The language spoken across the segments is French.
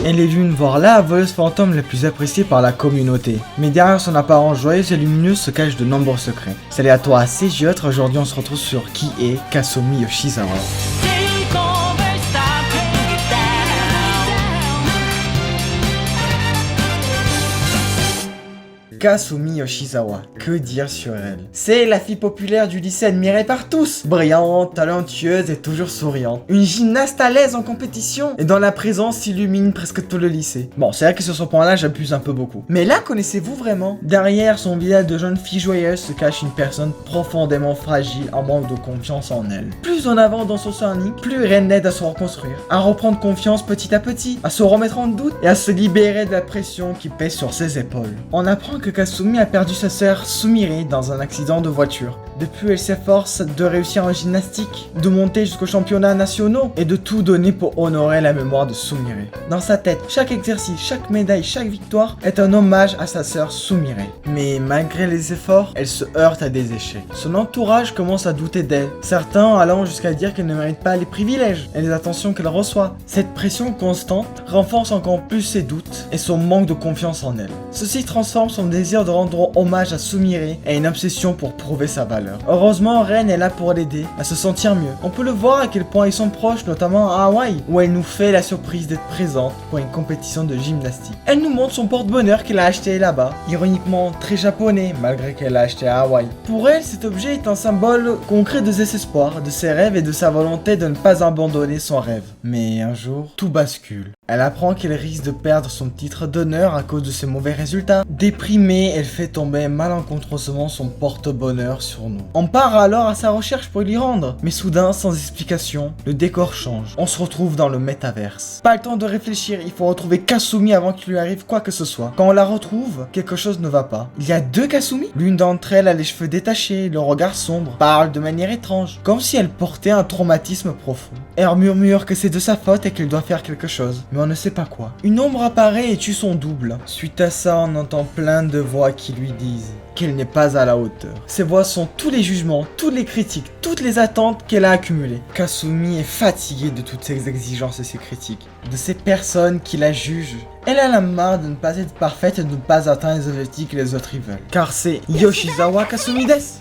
Elle est l'une, voire la voleuse fantôme la plus appréciée par la communauté. Mais derrière son apparence joyeuse et lumineuse se cachent de nombreux secrets. Salut à toi, c'est J-Autre. Aujourd'hui on se retrouve sur qui est Kasumi Yoshizawa. Kasumi Yoshizawa, que dire sur elle? C'est la fille populaire du lycée admirée par tous. Brillante, talentueuse et toujours souriante. Une gymnaste à l'aise en compétition et dont la présence illumine presque tout le lycée. Bon, c'est vrai que sur ce point-là, j'abuse un peu beaucoup. Mais la connaissez-vous vraiment? Derrière son visage de jeune fille joyeuse se cache une personne profondément fragile en manque de confiance en elle. Plus on avance dans son Sonic, plus Ren l'aide à se reconstruire, à reprendre confiance petit à petit, à se remettre en doute et à se libérer de la pression qui pèse sur ses épaules. On apprend que Kasumi a perdu sa sœur Sumire dans un accident de voiture. Depuis, elle s'efforce de réussir en gymnastique, de monter jusqu'aux championnats nationaux et de tout donner pour honorer la mémoire de Sumire. Dans sa tête, chaque exercice, chaque médaille, chaque victoire est un hommage à sa sœur Sumire. Mais malgré les efforts, elle se heurte à des échecs. Son entourage commence à douter d'elle, certains allant jusqu'à dire qu'elle ne mérite pas les privilèges et les attentions qu'elle reçoit. Cette pression constante renforce encore plus ses doutes et son manque de confiance en elle. Ceci transforme son désir de rendre hommage à Sumire et une obsession pour prouver sa valeur. Heureusement, Ren est là pour l'aider à se sentir mieux. On peut le voir à quel point ils sont proches, notamment à Hawaï, où elle nous fait la surprise d'être présente pour une compétition de gymnastique. Elle nous montre son porte-bonheur qu'elle a acheté là-bas, ironiquement très japonais, malgré qu'elle l'a acheté à Hawaï. Pour elle, cet objet est un symbole concret de ses espoirs, de ses rêves et de sa volonté de ne pas abandonner son rêve. Mais un jour, tout bascule. Elle apprend qu'elle risque de perdre son titre d'honneur à cause de ses mauvais résultats. Déprimée, elle fait tomber malencontreusement son porte-bonheur sur nous. On part alors à sa recherche pour l'y rendre. Mais soudain, sans explication, le décor change. On se retrouve dans le métaverse. Pas le temps de réfléchir, il faut retrouver Kasumi avant qu'il lui arrive quoi que ce soit. Quand on la retrouve, quelque chose ne va pas. Il y a deux Kasumi. L'une d'entre elles a les cheveux détachés, le regard sombre, parle de manière étrange, comme si elle portait un traumatisme profond. Elle murmure que c'est de sa faute et qu'elle doit faire quelque chose. Mais on ne sait pas quoi. Une ombre apparaît et tue son double. Suite à ça, on entend plein de voix qui lui disent qu'elle n'est pas à la hauteur. Ces voix sont tous les jugements, toutes les critiques, toutes les attentes qu'elle a accumulées. Kasumi est fatiguée de toutes ces exigences et ces critiques, de ces personnes qui la jugent. Elle a la marre de ne pas être parfaite et de ne pas atteindre les objectifs que les autres y veulent. Car c'est Yoshizawa Kasumi desu.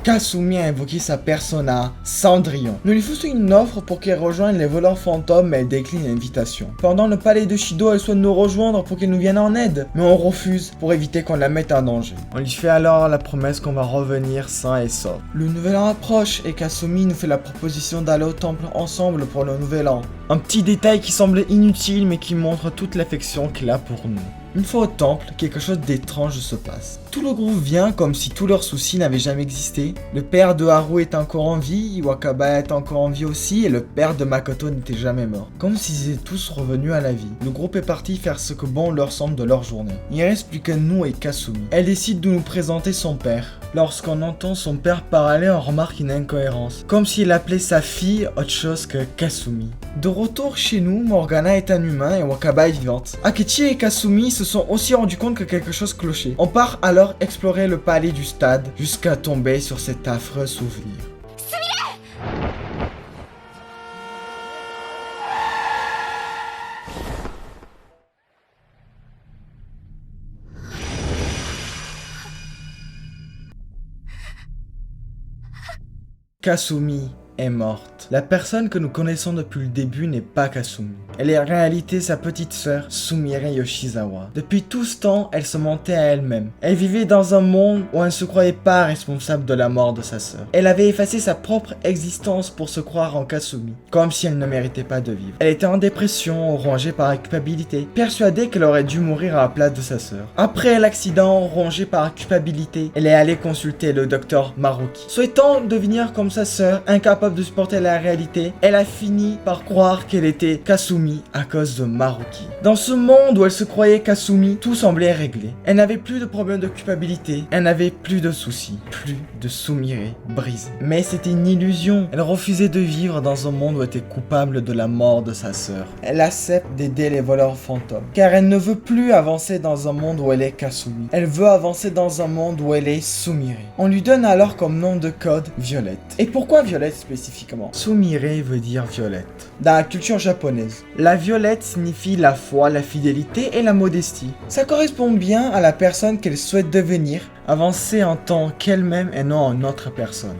Kasumi a invoqué sa persona, Cendrillon. Nous lui faisons une offre pour qu'elle rejoigne les voleurs fantômes, mais elle décline l'invitation. Pendant le palais de Shido, elle souhaite nous rejoindre pour qu'elle nous vienne en aide, mais on refuse pour éviter qu'on la mette en danger. On lui fait alors la promesse qu'on va revenir sain et sauf. Le nouvel an approche et Kasumi nous fait la proposition d'aller au temple ensemble pour le nouvel an. Un petit détail qui semble inutile mais qui montre toute l'affection qu'il a pour nous. Une fois au temple, quelque chose d'étrange se passe. Tout le groupe vient comme si tous leurs soucis n'avaient jamais existé. Le père de Haru est encore en vie, Iwakaba est encore en vie aussi, et le père de Makoto n'était jamais mort. Comme s'ils étaient tous revenus à la vie. Le groupe est parti faire ce que bon leur semble de leur journée. Il reste plus que nous et Kasumi. Elle décide de nous présenter son père. Lorsqu'on entend son père parler, on remarque une incohérence. Comme s'il appelait sa fille autre chose que Kasumi. De retour chez nous, Morgana est un humain et Wakaba est vivante. Akechi et Kasumi se sont aussi rendus compte que quelque chose clochait. On part alors explorer le palais du stade jusqu'à tomber sur cet affreux souvenir. Kasumi est morte. La personne que nous connaissons depuis le début n'est pas Kasumi. Elle est en réalité sa petite sœur, Sumire Yoshizawa. Depuis tout ce temps, elle se mentait à elle-même. Elle vivait dans un monde où elle ne se croyait pas responsable de la mort de sa sœur. Elle avait effacé sa propre existence pour se croire en Kasumi, comme si elle ne méritait pas de vivre. Elle était en dépression, rongée par la culpabilité, persuadée qu'elle aurait dû mourir à la place de sa sœur. Après l'accident, rongée par la culpabilité, elle est allée consulter le docteur Maruki. Souhaitant devenir comme sa sœur, incapable incapable de supporter la réalité, elle a fini par croire qu'elle était Kasumi à cause de Maruki. Dans ce monde où elle se croyait Kasumi, tout semblait réglé. Elle n'avait plus de problème de culpabilité, elle n'avait plus de soucis, plus de Sumire brisée. Mais c'était une illusion. Elle refusait de vivre dans un monde où elle était coupable de la mort de sa sœur. Elle accepte d'aider les voleurs fantômes, car elle ne veut plus avancer dans un monde où elle est Kasumi. Elle veut avancer dans un monde où elle est Sumire. On lui donne alors comme nom de code Violette. Et pourquoi Violette spécifiquement? Sumire veut dire violette. Dans la culture japonaise, la violette signifie la foi, la fidélité et la modestie. Ça correspond bien à la personne qu'elle souhaite devenir, avancer en tant qu'elle-même et non en autre personne.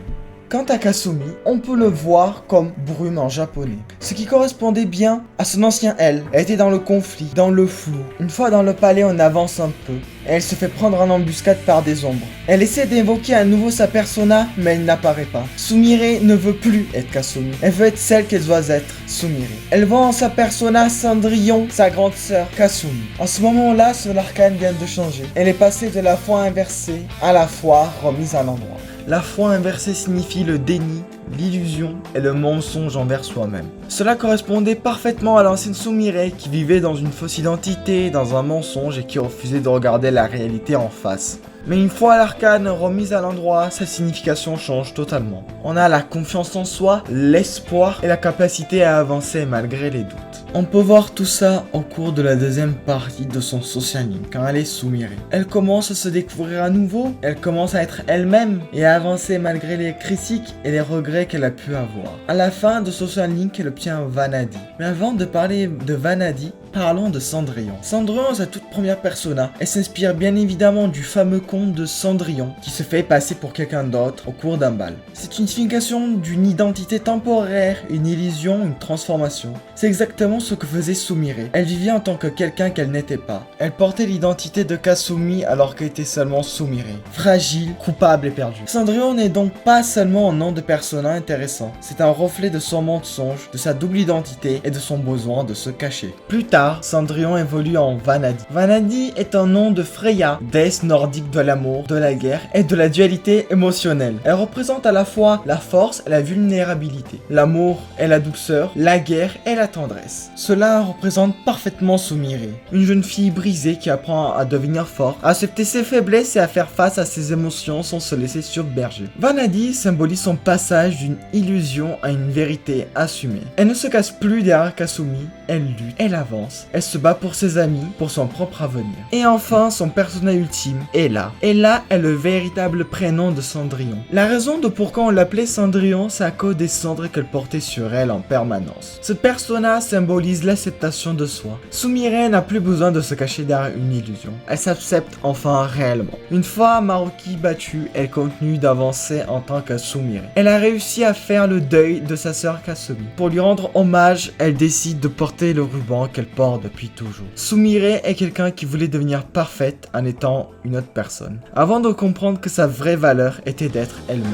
Quant à Kasumi, on peut le voir comme brume en japonais, ce qui correspondait bien à son ancien elle. Elle était dans le conflit, dans le flou. Une fois dans le palais, on avance un peu, et elle se fait prendre en embuscade par des ombres. Elle essaie d'invoquer à nouveau sa persona, mais elle n'apparaît pas. Sumire ne veut plus être Kasumi, elle veut être celle qu'elle doit être, Sumire. Elle voit en sa persona Cendrillon, sa grande sœur, Kasumi. En ce moment-là, son arcane vient de changer. Elle est passée de la foi inversée à la foi remise à l'endroit. La foi inversée signifie le déni, l'illusion et le mensonge envers soi-même. Cela correspondait parfaitement à l'ancienne Sumire qui vivait dans une fausse identité, dans un mensonge et qui refusait de regarder la réalité en face. Mais une fois l'arcane remise à l'endroit, sa signification change totalement. On a la confiance en soi, l'espoir et la capacité à avancer malgré les doutes. On peut voir tout ça au cours de la deuxième partie de son Social Link, quand elle est Sumire. Elle commence à se découvrir à nouveau, elle commence à être elle-même et à avancer malgré les critiques et les regrets qu'elle a pu avoir. À la fin de Social Link, elle obtient Vanadi. Mais avant de parler de Vanadi, parlons de Cendrillon. Cendrillon est sa toute première persona. Elle s'inspire bien évidemment du fameux conte de Cendrillon qui se fait passer pour quelqu'un d'autre au cours d'un bal. C'est une signification d'une identité temporaire, une illusion, une transformation. C'est exactement ce que faisait Sumire. Elle vivait en tant que quelqu'un qu'elle n'était pas. Elle portait l'identité de Kasumi alors qu'elle était seulement Sumire. Fragile, coupable et perdue. Cendrillon n'est donc pas seulement un nom de persona intéressant. C'est un reflet de son mensonge, de sa double identité et de son besoin de se cacher. Plus tard, Cendrillon évolue en Vanadi. Vanadi est un nom de Freya, déesse nordique de l'amour, de la guerre et de la dualité émotionnelle. Elle représente à la fois la force et la vulnérabilité, l'amour et la douceur, la guerre et la tendresse. Cela représente parfaitement Sumire, une jeune fille brisée qui apprend à devenir forte, à accepter ses faiblesses et à faire face à ses émotions sans se laisser submerger. Vanadi symbolise son passage d'une illusion à une vérité assumée. Elle ne se casse plus derrière Kasumi, elle lutte, elle avance, elle se bat pour ses amis, pour son propre avenir. Et enfin, son personnage ultime, Ella. Ella est le véritable prénom de Cendrillon. La raison de pourquoi on l'appelait Cendrillon, c'est à cause des cendres qu'elle portait sur elle en permanence. Ce personnage symbolise l'acceptation de soi. Sumire n'a plus besoin de se cacher derrière une illusion. Elle s'accepte enfin réellement. Une fois Maruki battue, elle continue d'avancer en tant que Sumire. Elle a réussi à faire le deuil de sa sœur Kasumi. Pour lui rendre hommage, elle décide de porter le ruban qu'elle porte depuis toujours. Sumire est quelqu'un qui voulait devenir parfaite en étant une autre personne, avant de comprendre que sa vraie valeur était d'être elle-même.